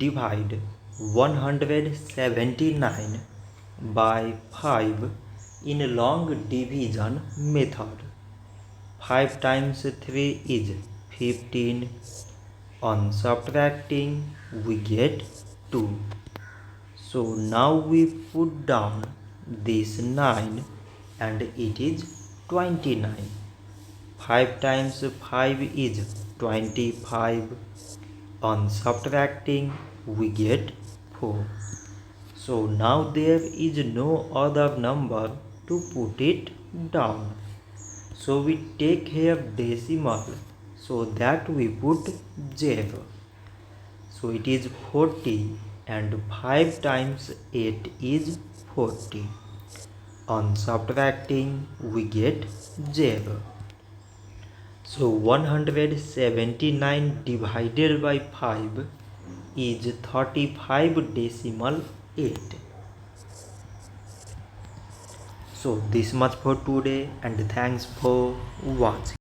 divide 179 by 5 in long division method. 5 times 3 is 15. On subtracting we get 2. So now we put down this 9 and it is 29. 5 times 5 is 25. On subtracting we get 4. So now there is no other number to put it down. So we take here decimal so that we put 0. So it is 40 and 5 times 8 is 40. On subtracting we get 0. So 179 divided by 5 is 35.8. So this much for today and thanks for watching.